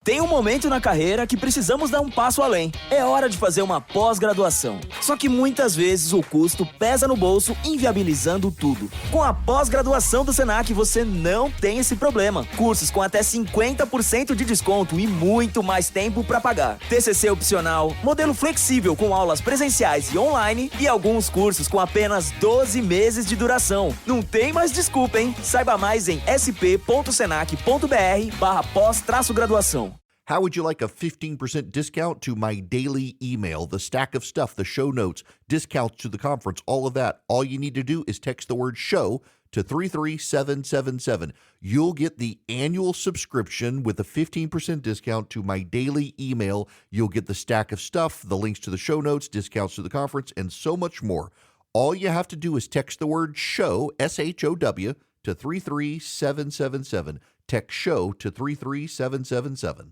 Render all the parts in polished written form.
Tem um momento na carreira que precisamos dar um passo além. É hora de fazer uma pós-graduação. Só que muitas vezes o custo pesa no bolso, inviabilizando tudo. Com a pós-graduação do Senac, você não tem esse problema. Cursos com até 50% de desconto e muito mais tempo para pagar. TCC opcional, modelo flexível com aulas presenciais e online e alguns cursos com apenas 12 meses de duração. Não tem mais desculpa, hein? Saiba mais em sp.senac.br/pós-graduação. How would you like a 15% discount to my daily email, the stack of stuff, the show notes, discounts to the conference, all of that? All you need to do is text the word show to 33777. You'll get the annual subscription with a 15% discount to my daily email. You'll get the stack of stuff, the links to the show notes, discounts to the conference, and so much more. All you have to do is text the word show, SHOW, to 33777. Text show to 33777.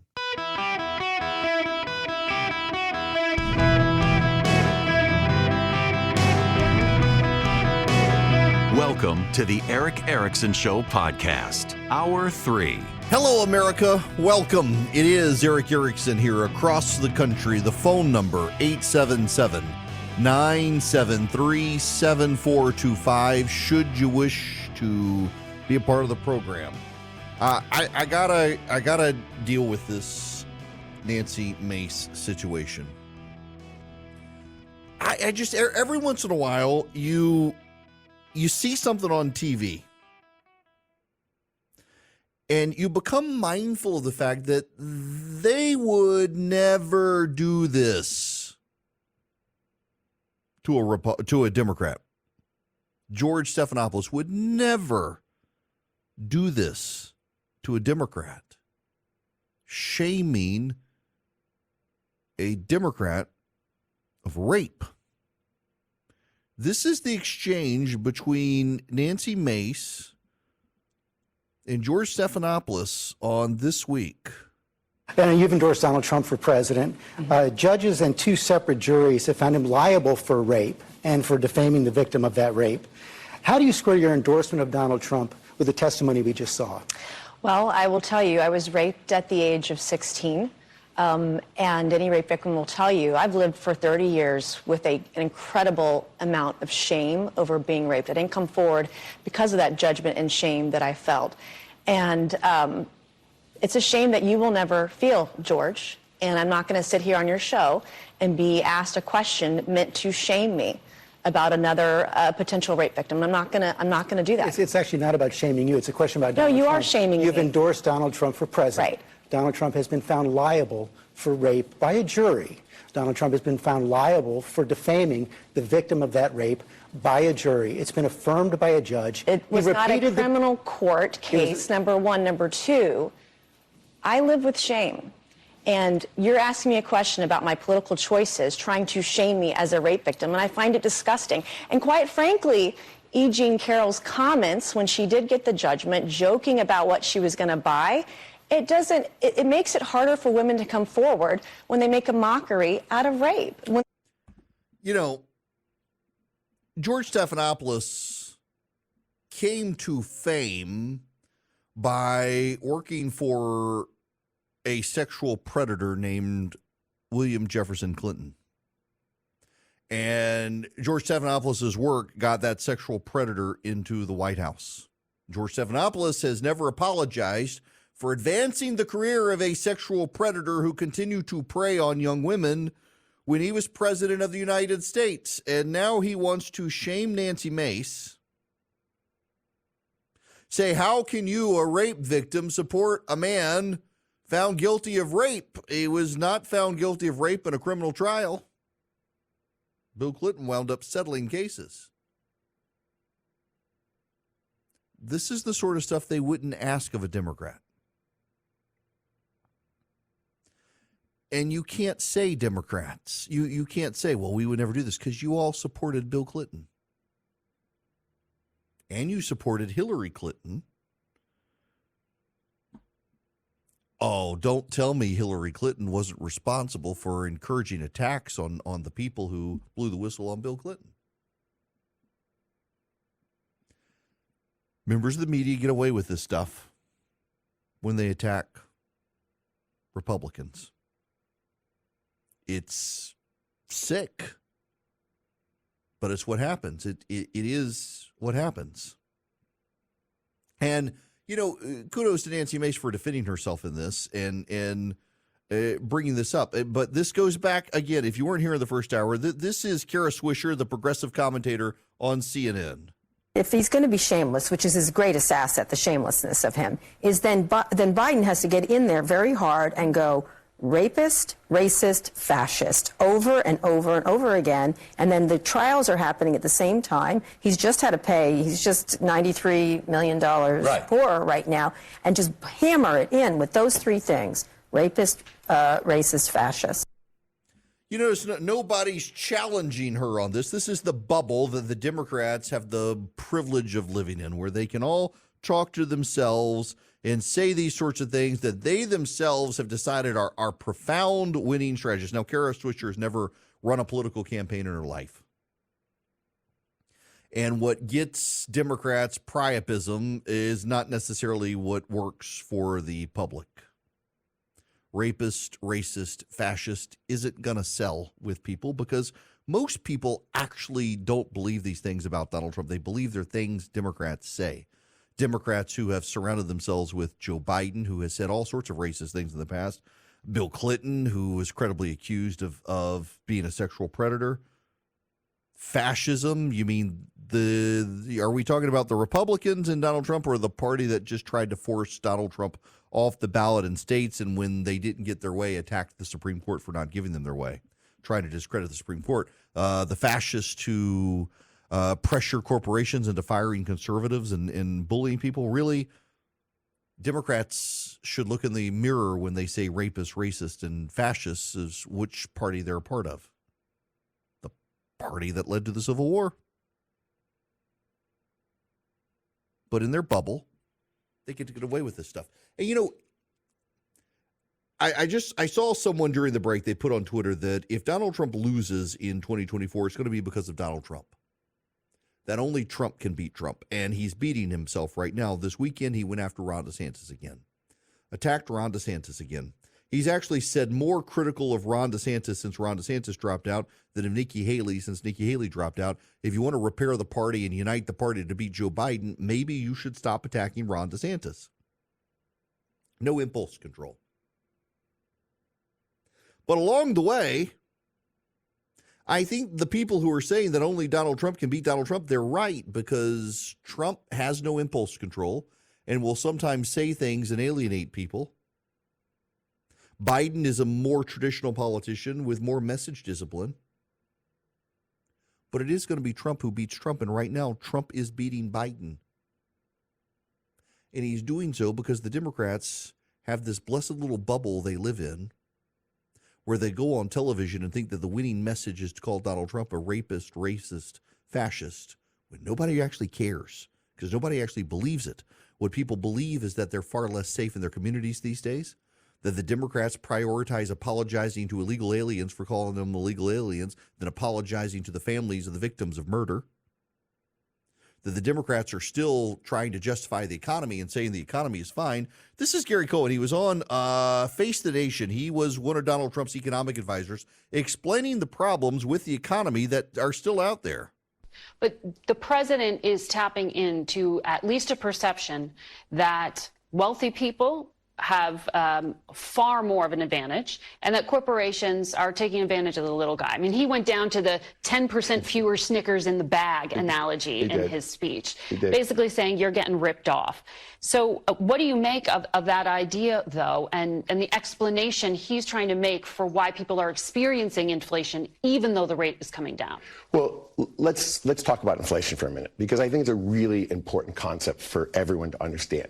Welcome to the Eric Erickson Show podcast, Hour 3. Hello, America. Welcome. It is Eric Erickson here across the country. The phone number, 877-973-7425, should you wish to be a part of the program. I gotta deal with this Nancy Mace situation. I just, every once in a while, you see something on TV and you become mindful of the fact that they would never do this to a Democrat. George Stephanopoulos would never do this to a Democrat, shaming a Democrat of rape. This is the exchange between Nancy Mace and George Stephanopoulos on This Week. And you've endorsed Donald Trump for president. Judges and two separate juries have found him liable for rape and for defaming the victim of that rape. How do you square your endorsement of Donald Trump with the testimony we just saw? Well, I will tell you, I was raped at the age of 16. And any rape victim will tell you, I've lived for 30 years with an incredible amount of shame over being raped. I didn't come forward because of that judgment and shame that I felt. And it's a shame that you will never feel, George. And I'm not going to sit here on your show and be asked a question meant to shame me about another potential rape victim. I'm not going to do that. It's actually not about shaming you. It's a question about Donald Trump. No, you Trump. are shaming me. You've endorsed Donald Trump for president. Right. Donald Trump has been found liable for rape by a jury. Donald Trump has been found liable for defaming the victim of that rape by a jury. It's been affirmed by a judge. It was not a criminal court case, number one. Number two, I live with shame. And you're asking me a question about my political choices, trying to shame me as a rape victim, and I find it disgusting. And quite frankly, E. Jean Carroll's comments when she did get the judgment, joking about what she was going to buy, it makes it harder for women to come forward when they make a mockery out of rape. You know, George Stephanopoulos came to fame by working for a sexual predator named William Jefferson Clinton. And George Stephanopoulos' work got that sexual predator into the White House. George Stephanopoulos has never apologized for advancing the career of a sexual predator who continued to prey on young women when he was president of the United States. And now he wants to shame Nancy Mace. Say, how can you, a rape victim, support a man found guilty of rape? He was not found guilty of rape in a criminal trial. Bill Clinton wound up settling cases. This is the sort of stuff they wouldn't ask of a Democrat. And you can't say Democrats. You can't say, well, we would never do this, because you all supported Bill Clinton. And you supported Hillary Clinton. Oh, don't tell me Hillary Clinton wasn't responsible for encouraging attacks on the people who blew the whistle on Bill Clinton. Members of the media get away with this stuff when they attack Republicans. It's sick, but it's what happens. It is what happens. And, kudos to Nancy Mace for defending herself in this and bringing this up. But this goes back, again, if you weren't here in the first hour, this is Kara Swisher, the progressive commentator on CNN. If he's going to be shameless, which is his greatest asset, the shamelessness of him, is then Biden has to get in there very hard and go rapist, racist, fascist, over and over and over again. And then the trials are happening at the same time. He's just had to pay, he's just $93 million poorer right now, and just hammer it in with those three things: rapist, racist, fascist. You notice nobody's challenging her on this. This is the bubble that the Democrats have the privilege of living in, where they can all talk to themselves and say these sorts of things that they themselves have decided are profound winning strategies. Now, Kara Swisher has never run a political campaign in her life. And what gets Democrats priapism is not necessarily what works for the public. Rapist, racist, fascist isn't going to sell with people because most people actually don't believe these things about Donald Trump. They believe they're things Democrats say. Democrats who have surrounded themselves with Joe Biden, who has said all sorts of racist things in the past, Bill Clinton, who was credibly accused of being a sexual predator. Fascism, you mean are we talking about the Republicans and Donald Trump, or the party that just tried to force Donald Trump off the ballot in states, and when they didn't get their way, attacked the Supreme Court for not giving them their way, trying to discredit the Supreme Court? The fascists who pressure corporations into firing conservatives and bullying people. Really, Democrats should look in the mirror when they say rapist, racist, and fascist is which party they're a part of. The party that led to the Civil War. But in their bubble, they get to get away with this stuff. And I saw someone during the break, they put on Twitter that if Donald Trump loses in 2024, it's going to be because of Donald Trump. That only Trump can beat Trump, and he's beating himself right now. This weekend, he went after Ron DeSantis again, attacked Ron DeSantis again. He's actually said more critical of Ron DeSantis since Ron DeSantis dropped out than of Nikki Haley since Nikki Haley dropped out. If you want to repair the party and unite the party to beat Joe Biden, maybe you should stop attacking Ron DeSantis. No impulse control. But along the way, I think the people who are saying that only Donald Trump can beat Donald Trump, they're right, because Trump has no impulse control and will sometimes say things and alienate people. Biden is a more traditional politician with more message discipline. But it is going to be Trump who beats Trump, and right now Trump is beating Biden. And he's doing so because the Democrats have this blessed little bubble they live in, where they go on television and think that the winning message is to call Donald Trump a rapist, racist, fascist, when nobody actually cares, because nobody actually believes it. What people believe is that they're far less safe in their communities these days, that the Democrats prioritize apologizing to illegal aliens for calling them illegal aliens than apologizing to the families of the victims of murder, that the Democrats are still trying to justify the economy and saying the economy is fine. This is Gary Cohen. He was on Face the Nation. He was one of Donald Trump's economic advisors, explaining the problems with the economy that are still out there. But the president is tapping into at least a perception that wealthy people have far more of an advantage, and that corporations are taking advantage of the little guy. I mean, he went down to the 10% fewer Snickers in the bag analogy in his speech, basically saying you're getting ripped off. So what do you make of that idea, though, and the explanation he's trying to make for why people are experiencing inflation, even though the rate is coming down? Well, let's talk about inflation for a minute, because I think it's a really important concept for everyone to understand.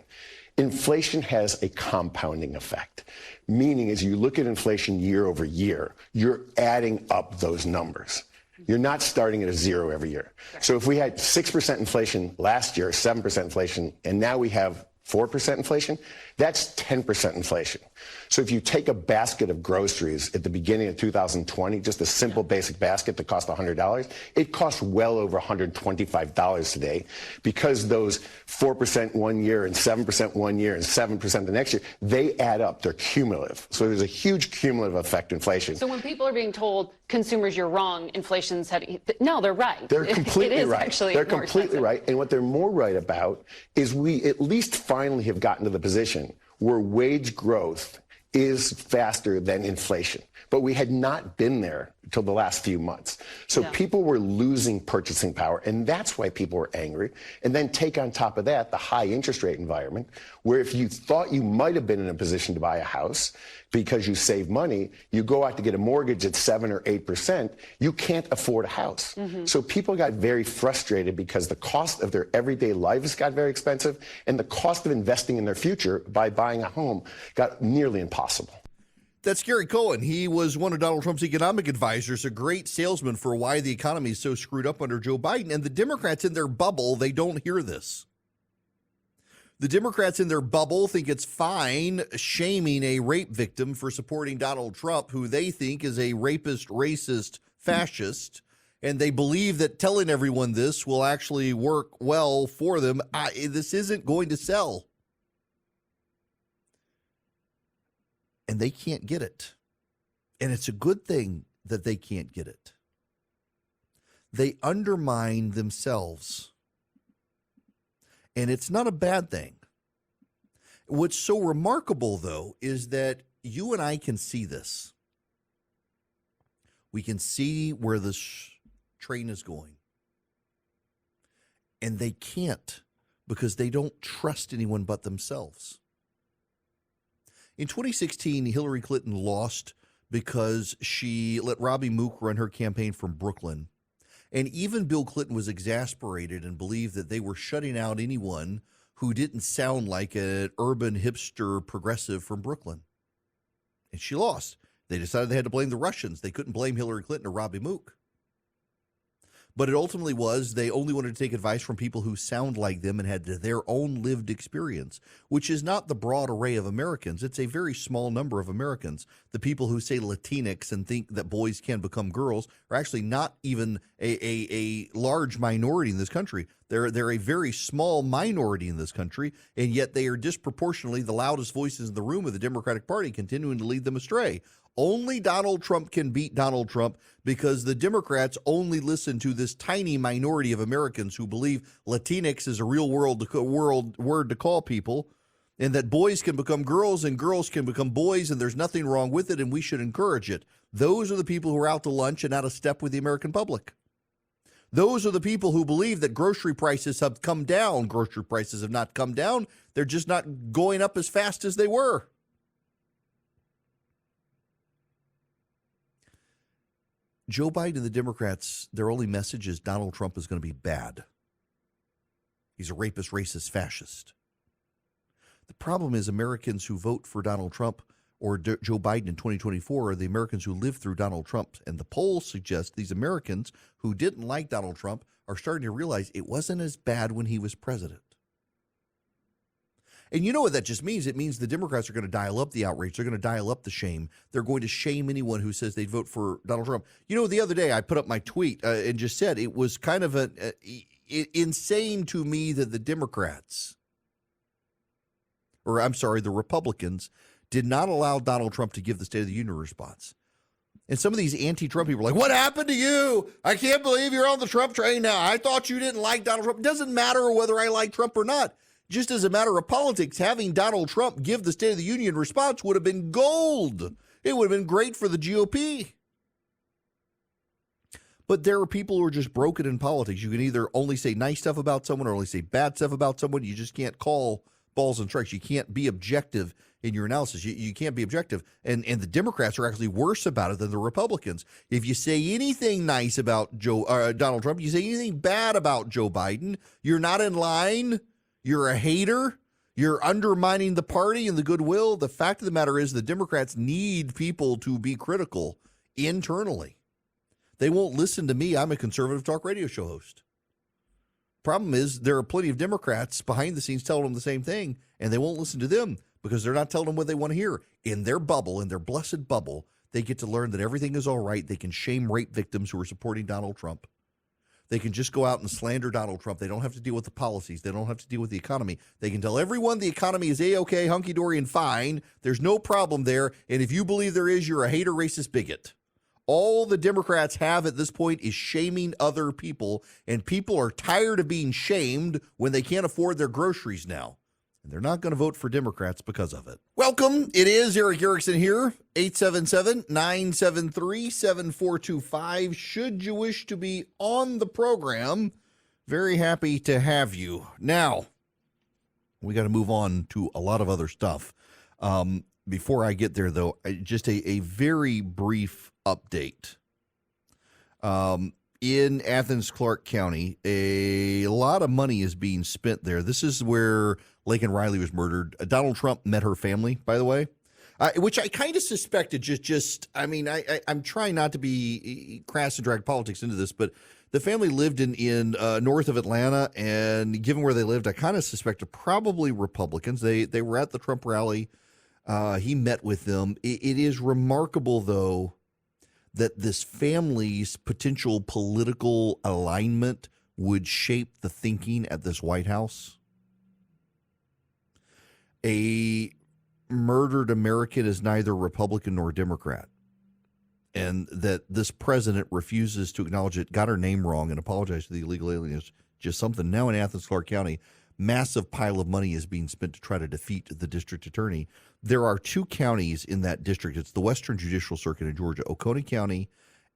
Inflation has a compounding effect, meaning as you look at inflation year over year, you're adding up those numbers. You're not starting at a zero every year. So if we had 6% inflation last year, 7% inflation, and now we have 4% inflation, That's 10% inflation. So if you take a basket of groceries at the beginning of 2020, just a simple basic basket that cost $100, it costs well over $125 today, because those 4% one year and 7% one year and 7% the next year, they add up. They're cumulative. So there's a huge cumulative effect inflation. So when people are being told, consumers, you're wrong, inflation's heading, no, they're right. They're completely it is right. Actually they're more completely expensive. right. And what they're more right about is we at least finally have gotten to the position where wage growth is faster than inflation. But we had not been there until the last few months. So people were losing purchasing power, and that's why people were angry. And then take on top of that the high interest rate environment, where if you thought you might have been in a position to buy a house because you save money, you go out to get a mortgage at 7 or 8%, you can't afford a house. So people got very frustrated because the cost of their everyday lives got very expensive, and the cost of investing in their future by buying a home got nearly impossible. That's Gary Cohen. He was one of Donald Trump's economic advisors, a great salesman for why the economy is so screwed up under Joe Biden. And the Democrats in their bubble, they don't hear this. The Democrats in their bubble think it's fine shaming a rape victim for supporting Donald Trump, who they think is a rapist, racist, fascist. And they believe that telling everyone this will actually work well for them. This isn't going to sell. And they can't get it. And it's a good thing that they can't get it. They undermine themselves. And it's not a bad thing. What's so remarkable, though, is that you and I can see this. We can see where this train is going. And they can't, because they don't trust anyone but themselves. In 2016, Hillary Clinton lost because she let Robbie Mook run her campaign from Brooklyn. And even Bill Clinton was exasperated and believed that they were shutting out anyone who didn't sound like an urban hipster progressive from Brooklyn. And she lost. They decided they had to blame the Russians. They couldn't blame Hillary Clinton or Robbie Mook. But it ultimately was they only wanted to take advice from people who sound like them and had their own lived experience, which is not the broad array of Americans. It's a very small number of Americans. The people who say Latinx and think that boys can become girls are actually not even a large minority in this country. They're a very small minority in this country, and yet they are disproportionately the loudest voices in the room of the Democratic Party, continuing to lead them astray. Only Donald Trump can beat Donald Trump because the Democrats only listen to this tiny minority of Americans who believe Latinx is a real word to call people, and that boys can become girls and girls can become boys, and there's nothing wrong with it, and we should encourage it. Those are the people who are out to lunch and out of step with the American public. Those are the people who believe that grocery prices have come down. Grocery prices have not come down. They're just not going up as fast as they were. Joe Biden and the Democrats, their only message is Donald Trump is going to be bad. He's a rapist, racist, fascist. The problem is Americans who vote for Donald Trump or Joe Biden in 2024 are the Americans who lived through Donald Trump. And the polls suggest these Americans who didn't like Donald Trump are starting to realize it wasn't as bad when he was president. And you know what that just means? It means the Democrats are going to dial up the outrage. They're going to dial up the shame. They're going to shame anyone who says they'd vote for Donald Trump. You know, the other day I put up my tweet and just said it was kind of insane to me that the Democrats, or I'm sorry, the Republicans, did not allow Donald Trump to give the State of the Union response. And some of these anti-Trump people are like, what happened to you? I can't believe you're on the Trump train now. I thought you didn't like Donald Trump. It doesn't matter whether I like Trump or not. Just as a matter of politics, having Donald Trump give the State of the Union response would have been gold. It would have been great for the GOP. But there are people who are just broken in politics. You can either only say nice stuff about someone or only say bad stuff about someone. You just can't call balls and strikes. You can't be objective in your analysis. You can't be objective. And the Democrats are actually worse about it than the Republicans. If you say anything nice about Donald Trump, you say anything bad about Joe Biden, you're not in line. You're a hater. You're undermining the party and the goodwill. The fact of the matter is the Democrats need people to be critical internally. They won't listen to me. I'm a conservative talk radio show host. Problem is there are plenty of Democrats behind the scenes telling them the same thing, and they won't listen to them. because they're not telling them what they want to hear. In their bubble, in their blessed bubble, they get to learn that everything is all right. They can shame rape victims who are supporting Donald Trump. They can just go out and slander Donald Trump. They don't have to deal with the policies. They don't have to deal with the economy. They can tell everyone the economy is A-OK, hunky-dory, and fine. There's no problem there. And if you believe there is, you're a hater, racist bigot. All the Democrats have at this point is shaming other people, and people are tired of being shamed when they can't afford their groceries now. And they're not going to vote for Democrats because of it. Welcome. It is Eric Erickson here, 877-973-7425. Should you wish to be on the program, very happy to have you. Now, we got to move on to a lot of other stuff. Before I get there, though, just a very brief update. In Athens, Clarke County, a lot of money is being spent there. This is where Laken Riley was murdered. Donald Trump met her family, by the way, which I kind of suspected. I'm trying not to be crass and drag politics into this, but the family lived in north of Atlanta, and given where they lived, I kind of suspected probably Republicans. They were at the Trump rally. He met with them. It is remarkable, though, that this family's potential political alignment would shape the thinking at this White House. A murdered American is neither Republican nor Democrat. And that this president refuses to acknowledge it, got her name wrong, and apologize to the illegal aliens. Just something. Now in Athens, Clarke County, massive pile of money is being spent to try to defeat the district attorney. There are two counties in that district. It's the Western Judicial Circuit in Georgia, Oconee County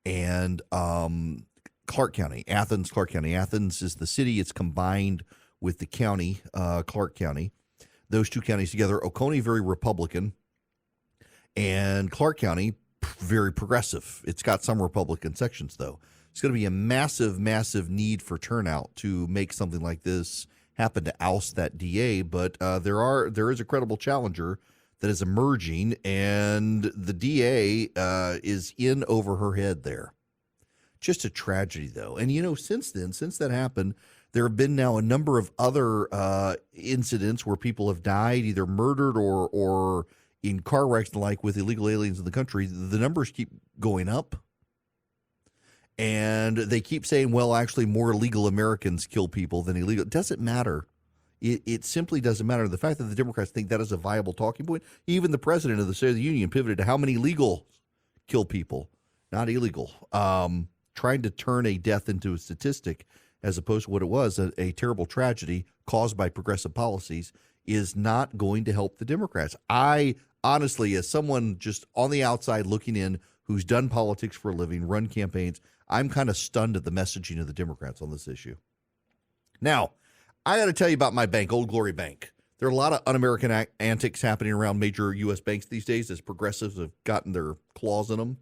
and Clarke County, Athens, Clarke County. Athens is the city. It's combined with the county, Clarke County. Those two counties together, Oconee, very Republican, and Clarke County, very progressive. It's got some Republican sections, though. It's going to be a massive, massive need for turnout to make something like this happen to oust that DA, but there is a credible challenger that is emerging, and the DA is in over her head there. Just a tragedy, though. And, since that happened, there have been now a number of other incidents where people have died, either murdered or in car wrecks and the like with illegal aliens in the country. The numbers keep going up. And they keep saying, well, actually, more illegal Americans kill people than illegal. It doesn't matter. It simply doesn't matter. The fact that the Democrats think that is a viable talking point, even the president of the State of the Union pivoted to how many legal kill people, not illegal, trying to turn a death into a statistic as opposed to what it was, a terrible tragedy caused by progressive policies, is not going to help the Democrats. I honestly, as someone just on the outside looking in who's done politics for a living, run campaigns, I'm kind of stunned at the messaging of the Democrats on this issue. Now, I got to tell you about my bank, Old Glory Bank. There are a lot of un-American antics happening around major U.S. banks these days as progressives have gotten their claws in them.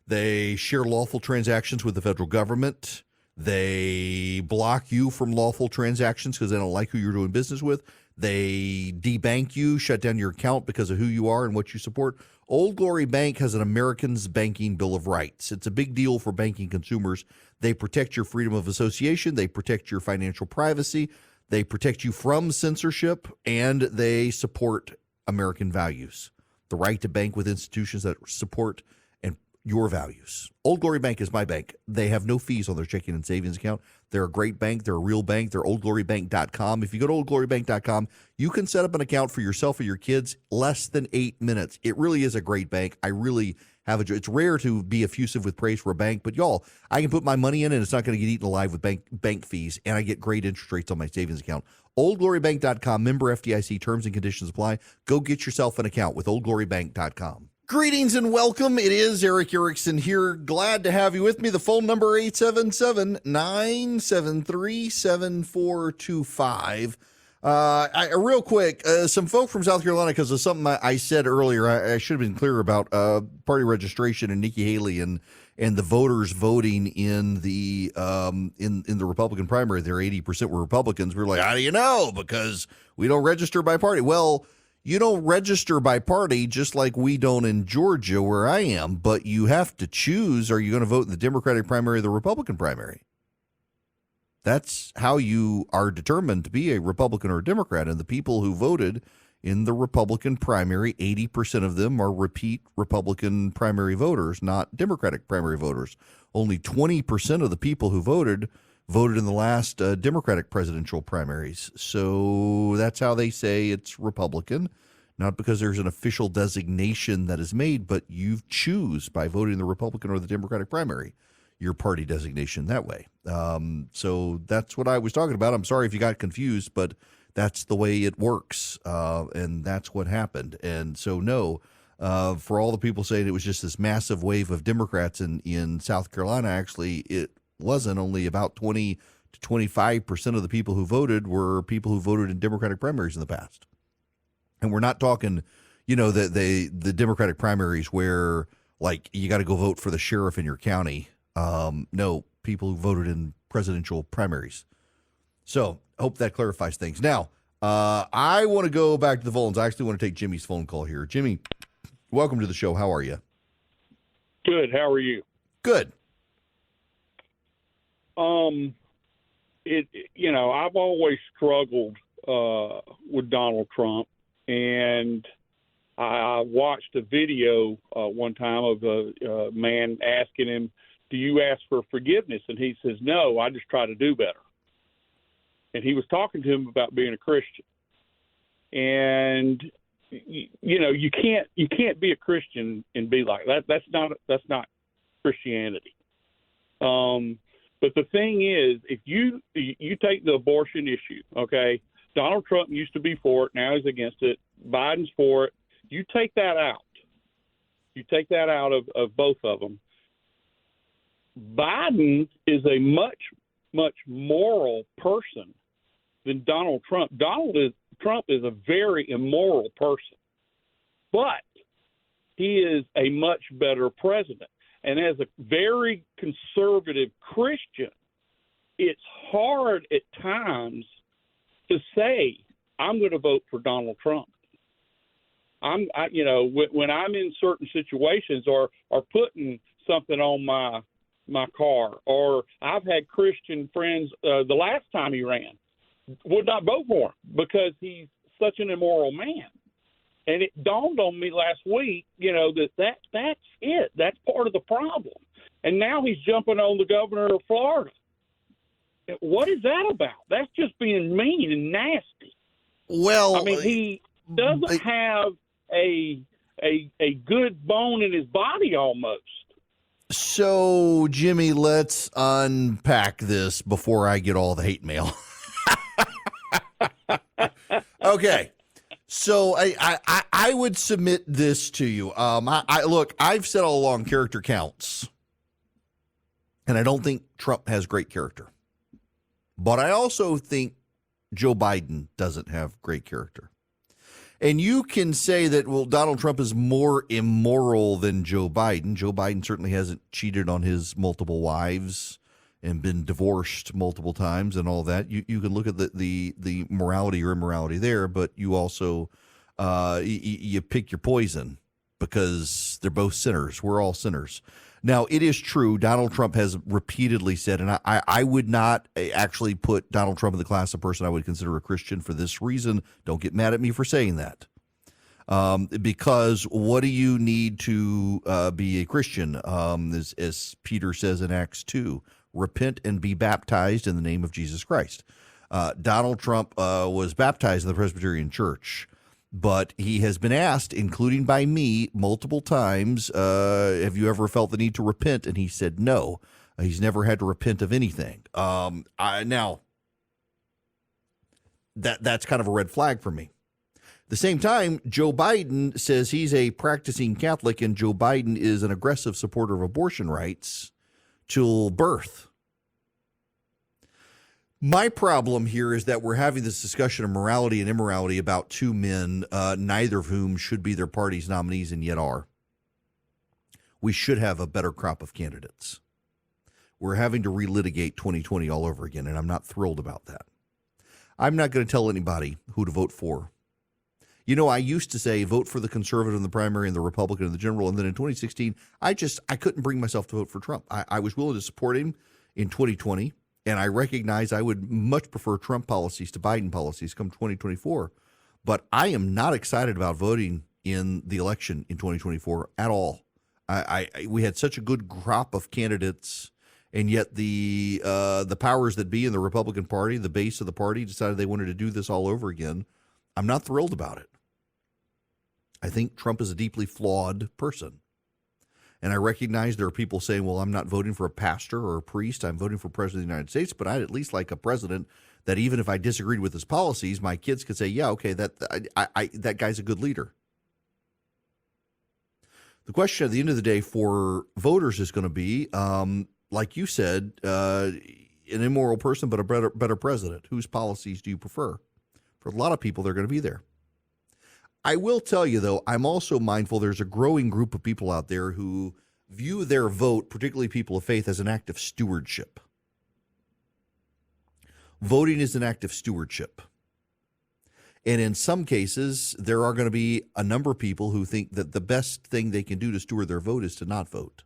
They share lawful transactions with the federal government. They block you from lawful transactions because they don't like who you're doing business with. They debank you, shut down your account because of who you are and what you support. Old Glory Bank has an Americans Banking Bill of Rights. It's a big deal for banking consumers. They protect your freedom of association. They protect your financial privacy. They protect you from censorship, and they support American values. The right to bank with institutions that support your values. Old Glory Bank is my bank. They have no fees on their checking and savings account. They're a great bank. They're a real bank. They're oldglorybank.com. If you go to oldglorybank.com, you can set up an account for yourself or your kids less than 8 minutes. It really is a great bank. I really have a. It's rare to be effusive with praise for a bank, but y'all, I can put my money in and it's not going to get eaten alive with bank fees, and I get great interest rates on my savings account. oldglorybank.com, member FDIC, terms and conditions apply. Go get yourself an account with oldglorybank.com. Greetings and welcome. It is Eric Erickson here. Glad to have you with me. The phone number 877-973-7425. Real quick, some folk from South Carolina, because of something I said earlier, I should have been clear about party registration and Nikki Haley and the voters voting in the Republican primary. There 80% were Republicans. We were like, how do you know? Because we don't register by party. Well, you don't register by party just like we don't in Georgia where I am, but you have to choose, are you going to vote in the Democratic primary or the Republican primary? That's how you are determined to be a Republican or a Democrat. And the people who voted in the Republican primary, 80% of them are repeat Republican primary voters, not Democratic primary voters. Only 20% of the people who voted in the last Democratic presidential primaries. So that's how they say it's Republican, not because there's an official designation that is made, but you choose by voting the Republican or the Democratic primary your party designation that way. So that's what I was talking about. I'm sorry if you got confused, but that's the way it works, and that's what happened. And so, no, for all the people saying it was just this massive wave of Democrats in South Carolina, actually, it wasn't. Only about 20 to 25% of the people who voted were people who voted in Democratic primaries in the past. And we're not talking, the Democratic primaries where, like, you got to go vote for the sheriff in your county. No, people who voted in presidential primaries. So hope that clarifies things. Now, I want to go back to the phones. I actually want to take Jimmy's phone call here. Jimmy, welcome to the show. How are you? Good. How are you? Good. I've always struggled with Donald Trump, and I watched a video one time of a man asking him, "Do you ask for forgiveness?" And he says, "No, I just try to do better." And he was talking to him about being a Christian. And you can't be a Christian and be like that. That's not Christianity. But the thing is, if you take the abortion issue, okay, Donald Trump used to be for it, now he's against it. Biden's for it. You take that out. You take that out of both of them. Biden is a much moral person than Donald Trump. Trump is a very immoral person, but he is a much better president. And as a very conservative Christian, it's hard at times to say, I'm going to vote for Donald Trump. When I'm in certain situations or putting something on my car, or I've had Christian friends the last time he ran would not vote for him because he's such an immoral man. And it dawned on me last week, that's it. That's part of the problem. And now he's jumping on the governor of Florida. What is that about? That's just being mean and nasty. Well, I mean, he doesn't have a good bone in his body almost. So, Jimmy, let's unpack this before I get all the hate mail. Okay. So I would submit this to you. Look, I've said all along, character counts. And I don't think Trump has great character. But I also think Joe Biden doesn't have great character. And you can say that, well, Donald Trump is more immoral than Joe Biden. Joe Biden certainly hasn't cheated on his multiple wives and been divorced multiple times and all that. You can look at the morality or immorality there, but you also you pick your poison because they're both sinners. We're all sinners. Now, it is true, Donald Trump has repeatedly said, and I would not actually put Donald Trump in the class of person I would consider a Christian for this reason. Don't get mad at me for saying that. Because what do you need to be a Christian? As Peter says in Acts 2, repent and be baptized in the name of Jesus Christ. Donald Trump was baptized in the Presbyterian Church, but he has been asked, including by me, multiple times, have you ever felt the need to repent? And he said no. He's never had to repent of anything. Now, that's kind of a red flag for me. At the same time, Joe Biden says he's a practicing Catholic, and Joe Biden is an aggressive supporter of abortion rights till birth. My problem here is that we're having this discussion of morality and immorality about two men, neither of whom should be their party's nominees and yet are. We should have a better crop of candidates. We're having to relitigate 2020 all over again, and I'm not thrilled about that. I'm not going to tell anybody who to vote for. You know, I used to say vote for the conservative in the primary and the Republican in the general, and then in 2016, I couldn't bring myself to vote for Trump. I was willing to support him in 2020, and I recognize I would much prefer Trump policies to Biden policies come 2024. But I am not excited about voting in the election in 2024 at all. We had such a good crop of candidates, and yet the powers that be in the Republican Party, the base of the party, decided they wanted to do this all over again. I'm not thrilled about it. I think Trump is a deeply flawed person. And I recognize there are people saying, well, I'm not voting for a pastor or a priest. I'm voting for President of the United States. But I'd at least like a president that even if I disagreed with his policies, my kids could say, yeah, okay, that guy's a good leader. The question at the end of the day for voters is going to be, like you said, an immoral person but a better president. Whose policies do you prefer? For a lot of people, they're going to be there. I will tell you, though, I'm also mindful there's a growing group of people out there who view their vote, particularly people of faith, as an act of stewardship. Voting is an act of stewardship. And in some cases, there are going to be a number of people who think that the best thing they can do to steward their vote is to not vote,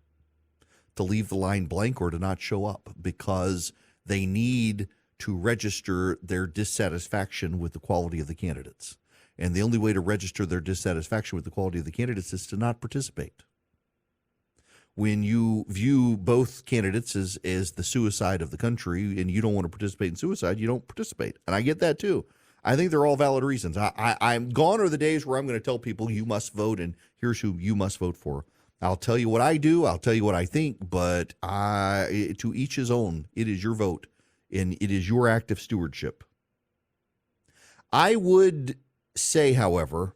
to leave the line blank or to not show up because they need to register their dissatisfaction with the quality of the candidates. And the only way to register their dissatisfaction with the quality of the candidates is to not participate. When you view both candidates as the suicide of the country and you don't want to participate in suicide, you don't participate. And I get that too. I think they're all valid reasons. I'm gone are the days where I'm going to tell people you must vote and here's who you must vote for. I'll tell you what I do. I'll tell you what I think. But to each his own. It is your vote and it is your act of stewardship. I would say, however,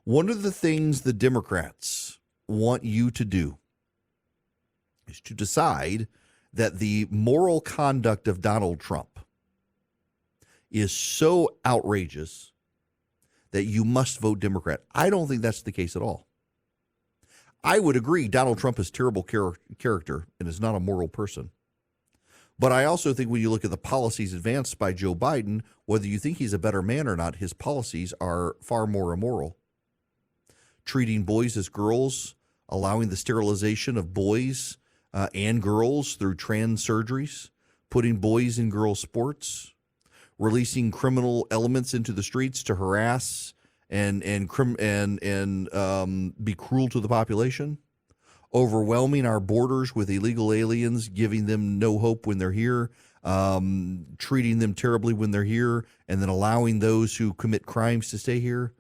one of the things the Democrats want you to do is to decide that the moral conduct of Donald Trump is so outrageous that you must vote Democrat. I don't think that's the case at all. I would agree Donald Trump is terrible character and is not a moral person. But I also think when you look at the policies advanced by Joe Biden, whether you think he's a better man or not, his policies are far more immoral. Treating boys as girls, allowing the sterilization of boys and girls through trans surgeries, putting boys in girls' sports, releasing criminal elements into the streets to harass and be cruel to the population. Overwhelming our borders with illegal aliens, giving them no hope when they're here, treating them terribly when they're here, and then allowing those who commit crimes to stay here,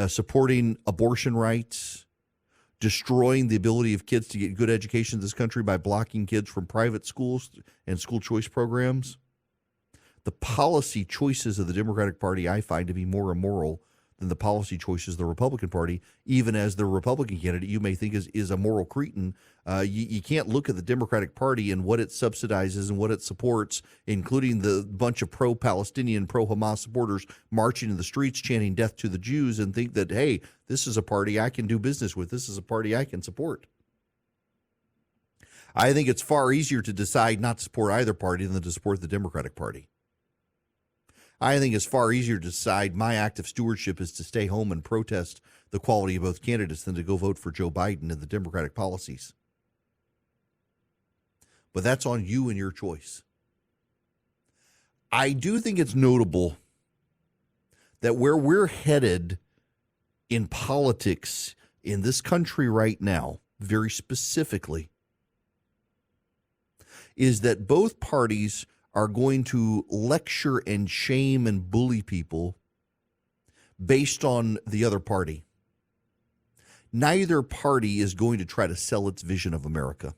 supporting abortion rights, destroying the ability of kids to get good education in this country by blocking kids from private schools and school choice programs. The policy choices of the Democratic Party I find to be more immoral than the policy choices of the Republican Party, even as the Republican candidate you may think is a moral cretin. You can't look at the Democratic Party and what it subsidizes and what it supports, including the bunch of pro-Palestinian, pro-Hamas supporters marching in the streets chanting death to the Jews, and think that, hey, this is a party I can do business with. This is a party I can support. I think it's far easier to decide not to support either party than to support the Democratic Party. I think it's far easier to decide my act of stewardship is to stay home and protest the quality of both candidates than to go vote for Joe Biden and the Democratic policies. But that's on you and your choice. I do think it's notable that where we're headed in politics in this country right now, very specifically, is that both parties are going to lecture and shame and bully people based on the other party. Neither party is going to try to sell its vision of America.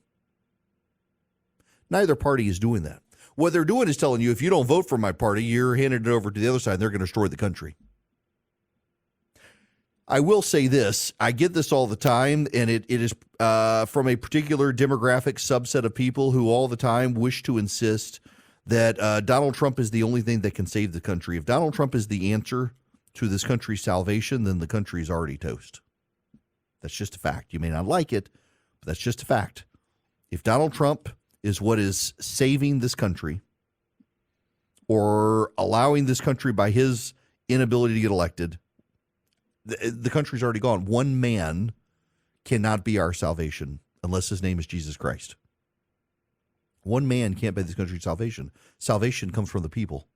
Neither party is doing that. What they're doing is telling you, if you don't vote for my party, you're handing it over to the other side and they're going to destroy the country. I will say this. I get this all the time, and it is from a particular demographic subset of people who all the time wish to insist that Donald Trump is the only thing that can save the country. If Donald Trump is the answer to this country's salvation, then the country is already toast. That's just a fact. You may not like it, but that's just a fact. If Donald Trump is what is saving this country or allowing this country by his inability to get elected, the country's already gone. One man cannot be our salvation unless his name is Jesus Christ. One man can't buy this country's salvation. Salvation comes from the people.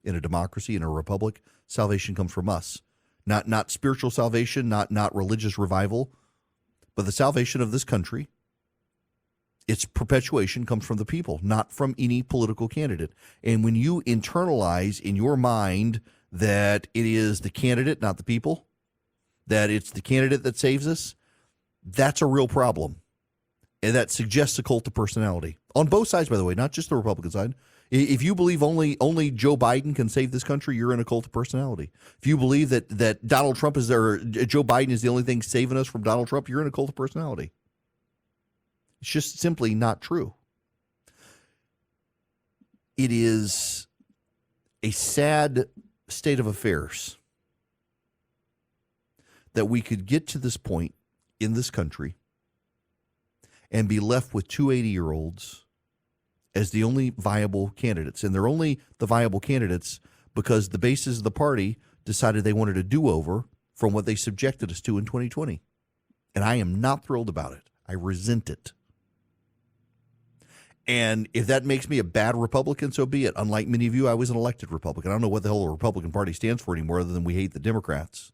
In a democracy, in a republic, salvation comes from us. not spiritual salvation, not religious revival, but the salvation of this country. Its perpetuation comes from the people, not from any political candidate. And when you internalize in your mind that it is the candidate, not the people, that it's the candidate that saves us, that's a real problem. And that suggests a cult of personality. On both sides, by the way, not just the Republican side. If you believe only Joe Biden can save this country, you're in a cult of personality. If you believe that Donald Trump is there, Joe Biden is the only thing saving us from Donald Trump, you're in a cult of personality. It's just simply not true. It is a sad state of affairs that we could get to this point in this country and be left with two 80-year-olds as the only viable candidates. And they're only the viable candidates because the bases of the party decided they wanted a do-over from what they subjected us to in 2020. And I am not thrilled about it. I resent it. And if that makes me a bad Republican, so be it. Unlike many of you, I was an elected Republican. I don't know what the hell the Republican Party stands for anymore other than we hate the Democrats.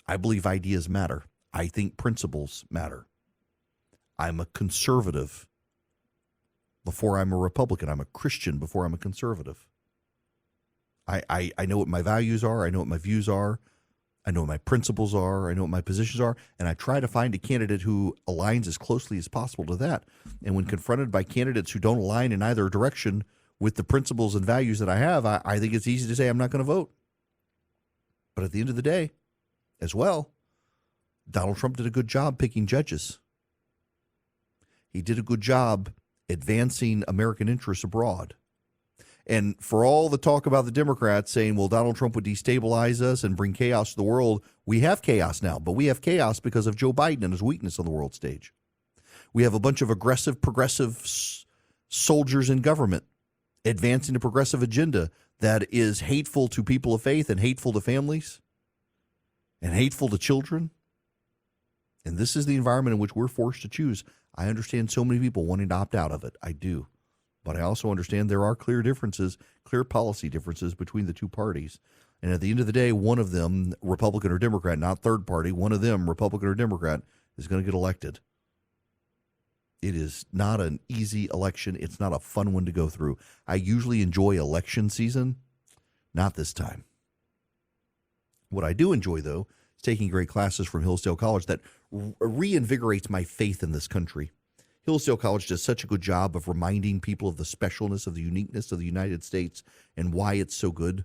I believe ideas matter. I think principles matter. I'm a conservative before I'm a Republican. I'm a Christian before I'm a conservative. I know what my values are. I know what my views are. I know what my principles are. I know what my positions are. And I try to find a candidate who aligns as closely as possible to that. And when confronted by candidates who don't align in either direction with the principles and values that I have, I think it's easy to say I'm not going to vote. But at the end of the day, as well, Donald Trump did a good job picking judges. He did a good job advancing American interests abroad. And for all the talk about the Democrats saying, well, Donald Trump would destabilize us and bring chaos to the world, we have chaos now. But we have chaos because of Joe Biden and his weakness on the world stage. We have a bunch of aggressive, progressive soldiers in government advancing a progressive agenda that is hateful to people of faith and hateful to families and hateful to children. And this is the environment in which we're forced to choose. I understand so many people wanting to opt out of it. I do. But I also understand there are clear differences, clear policy differences between the two parties. And at the end of the day, one of them, Republican or Democrat, not third party, one of them, Republican or Democrat, is going to get elected. It is not an easy election. It's not a fun one to go through. I usually enjoy election season. Not this time. What I do enjoy, though, is taking great classes from Hillsdale College that reinvigorates my faith in this country. Hillsdale College does such a good job of reminding people of the specialness, of the uniqueness of the United States and why it's so good.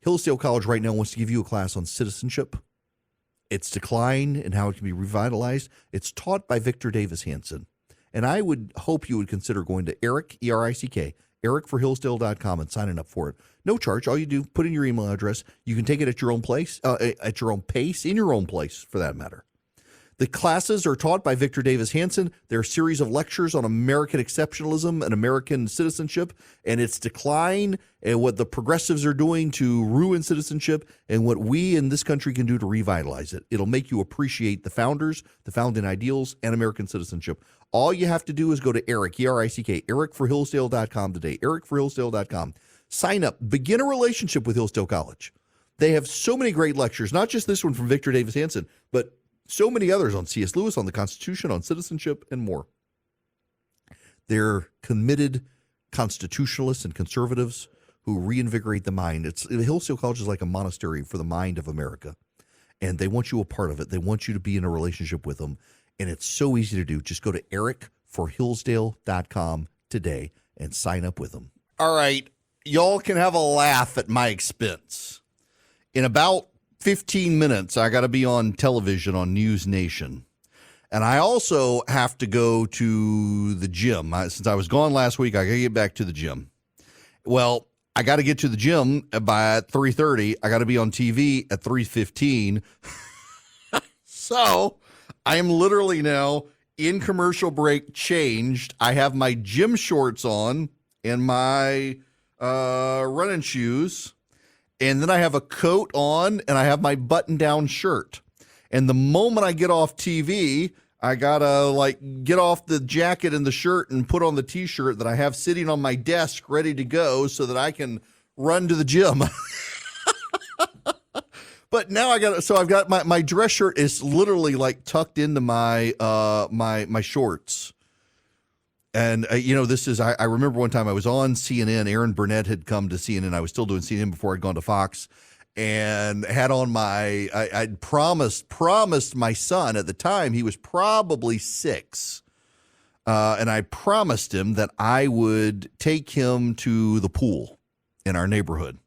Hillsdale College right now wants to give you a class on citizenship, its decline and how it can be revitalized. It's taught by Victor Davis Hanson. And I would hope you would consider going to Eric, E-R-I-C-K, ericforhillsdale.com and signing up for it. No charge. All you do, put in your email address. You can take it at your own place, at your own pace, in your own place, for that matter. The classes are taught by Victor Davis Hanson. They're a series of lectures on American exceptionalism and American citizenship and its decline and what the progressives are doing to ruin citizenship and what we in this country can do to revitalize it. It'll make you appreciate the founders, the founding ideals, and American citizenship. All you have to do is go to Eric, E-R-I-C-K, ericforhillsdale.com today, ericforhillsdale.com. Sign up. Begin a relationship with Hillsdale College. They have so many great lectures, not just this one from Victor Davis Hanson, but so many others on C.S. Lewis, on the Constitution, on citizenship, and more. They're committed constitutionalists and conservatives who reinvigorate the mind. Hillsdale College is like a monastery for the mind of America, and they want you a part of it. They want you to be in a relationship with them, and it's so easy to do. Just go to ericforhillsdale.com today and sign up with them. All right, y'all can have a laugh at my expense. In about 15 minutes, I got to be on television on News Nation. And I also have to go to the gym. Since I was gone last week, I got to get back to the gym. Well, I got to get to the gym by 3:30. I got to be on TV at 3:15. So I am literally now in commercial break changed. I have my gym shorts on and my running shoes. And then I have a coat on and I have my button-down shirt. And the moment I get off TV, I got to get off the jacket and the shirt and put on the T-shirt that I have sitting on my desk ready to go so that I can run to the gym. But now I've got my dress shirt is literally like tucked into my my shorts. And, this is, I remember one time I was on CNN. Aaron Burnett had come to CNN. I was still doing CNN before I'd gone to Fox, and had on I'd promised my son at the time, he was probably 6. And I promised him that I would take him to the pool in our neighborhood.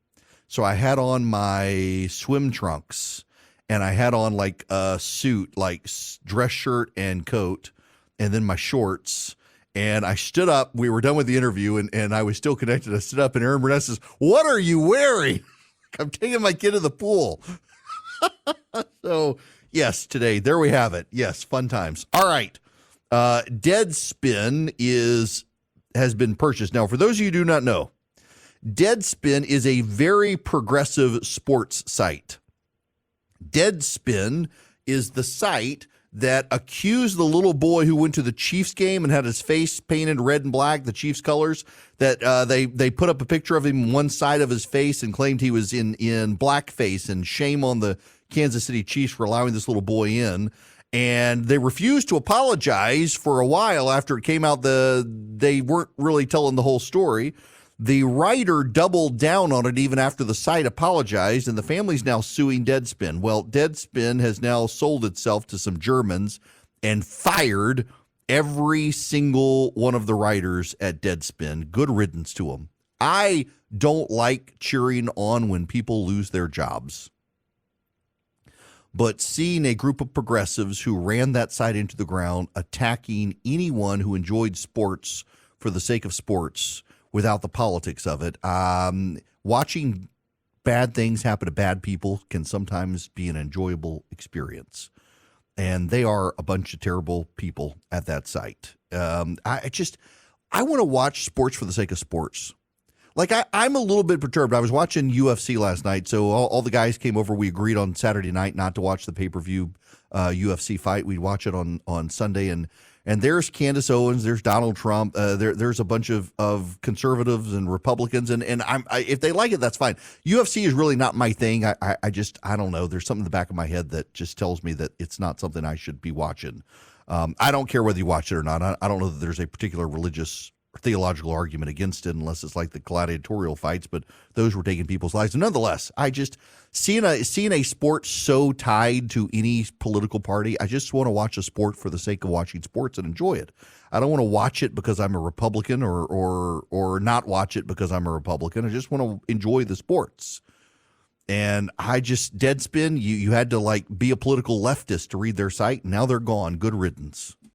So I had on my swim trunks, and I had on like a suit, like dress shirt and coat, and then my shorts. And I stood up. We were done with the interview, and I was still connected. I stood up, and Aaron Burnett says, "What are you wearing?" I'm taking my kid to the pool. So, yes, today, there we have it. Yes, fun times. All right. Deadspin has been purchased. Now, for those of you who do not know, Deadspin is a very progressive sports site. Deadspin is the site that accused the little boy who went to the Chiefs game and had his face painted red and black, the Chiefs colors, that they put up a picture of him one side of his face and claimed he was in blackface, and shame on the Kansas City Chiefs for allowing this little boy in. And they refused to apologize for a while after it came out. They weren't really telling the whole story. The writer doubled down on it even after the site apologized, and the family's now suing Deadspin. Well, Deadspin has now sold itself to some Germans and fired every single one of the writers at Deadspin. Good riddance to them. I don't like cheering on when people lose their jobs. But seeing a group of progressives who ran that site into the ground, attacking anyone who enjoyed sports for the sake of sports, without the politics of it. Watching bad things happen to bad people can sometimes be an enjoyable experience. And they are a bunch of terrible people at that site. I want to watch sports for the sake of sports. Like, I'm a little bit perturbed. I was watching UFC last night, so all the guys came over. We agreed on Saturday night not to watch the pay-per-view UFC fight. We'd watch it on Sunday, and there's Candace Owens, there's Donald Trump, there's a bunch of conservatives and Republicans, and if they like it, that's fine. UFC is really not my thing. I don't know. There's something in the back of my head that just tells me that it's not something I should be watching. I don't care whether you watch it or not. I don't know that there's a particular religious or theological argument against it, unless it's like the gladiatorial fights, but those were taking people's lives. And nonetheless, I just seeing a sport so tied to any political party, I just want to watch a sport for the sake of watching sports and enjoy it. I don't want to watch it because I'm a Republican or not watch it because I'm a Republican. I just want to enjoy the sports. And Deadspin, you had to like be a political leftist to read their site. Now they're gone. Good riddance.